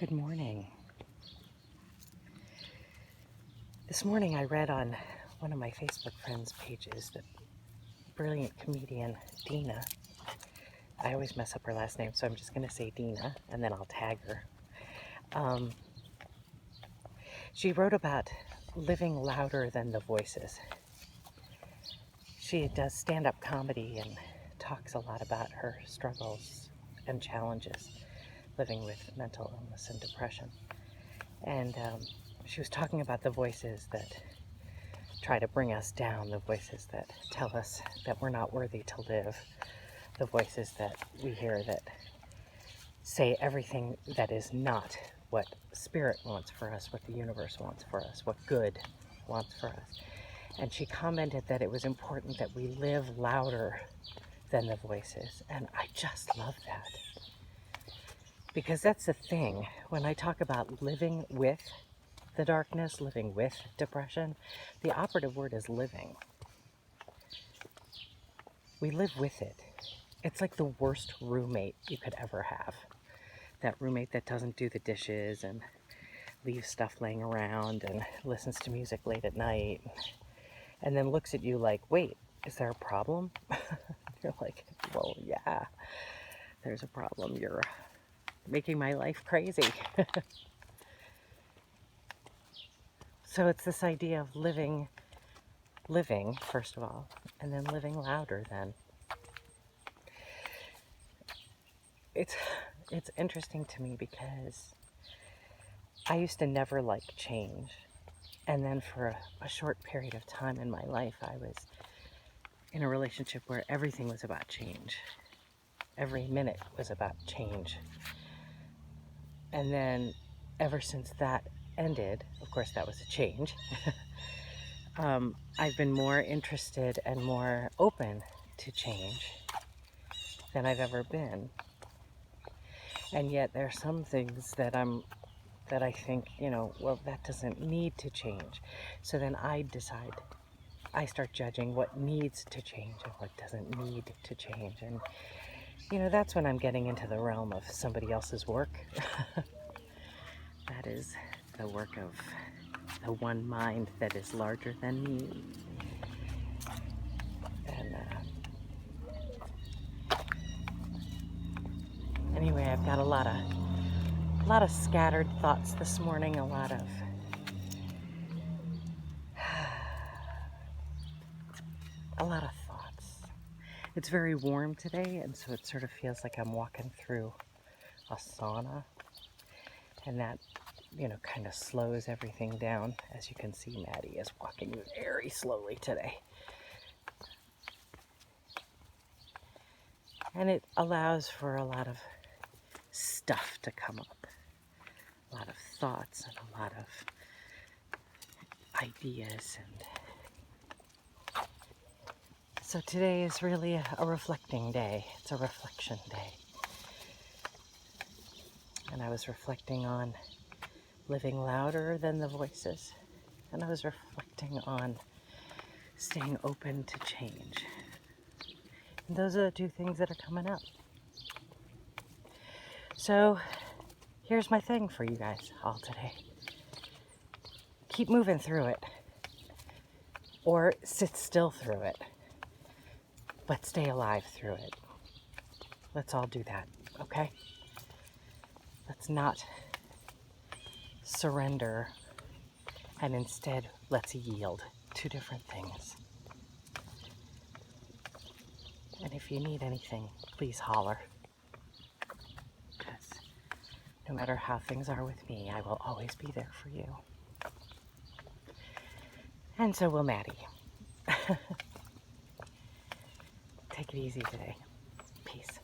Good morning. This morning I read on one of my Facebook friends' pages that brilliant comedian Dina, I always mess up her last name, so I'm just going to say Dina, and then I'll tag her. She wrote about living louder than the voices. She does stand-up comedy and talks a lot about her struggles and challenges living with mental illness and depression. And she was talking about the voices that try to bring us down, the voices that tell us that we're not worthy to live, the voices that we hear that say everything that is not what spirit wants for us, what the universe wants for us, what good wants for us. And she commented that it was important that we live louder than the voices. And I just love that. Because that's the thing. When I talk about living with the darkness, living with depression, the operative word is living. We live with it. It's like the worst roommate you could ever have. That roommate that doesn't do the dishes and leaves stuff laying around and listens to music late at night and then looks at you like, wait, is there a problem? You're like, well, yeah, there's a problem. You're making my life crazy. So it's this idea of living, first of all, and then living louder than. It's interesting to me because I used to never like change. And then for a short period of time in my life, I was in a relationship where everything was about change. Every minute was about change. And then ever since that ended, of course that was a change, I've been more interested and more open to change than I've ever been. And yet there are some things that I think, well, that doesn't need to change. So then I start judging what needs to change and what doesn't need to change. And, that's when I'm getting into the realm of somebody else's work. That is the work of the one mind that is larger than me. And anyway, I've got a lot of scattered thoughts this morning, a lot of thoughts. It's very warm today, and so it sort of feels like I'm walking through a sauna, and that, kind of slows everything down. As you can see, Maddie is walking very slowly today. And it allows for a lot of stuff to come up, a lot of thoughts and a lot of ideas. And so today is really a reflecting day. It's a reflection day. And I was reflecting on living louder than the voices. And I was reflecting on staying open to change. And those are the two things that are coming up. So here's my thing for you guys all today. Keep moving through it. Or sit still through it. But stay alive through it. Let's all do that, okay? Let's not surrender, and instead let's yield. Two different things. And if you need anything, please holler. Because no matter how things are with me, I will always be there for you. And so will Maddie. Take it easy today. Peace.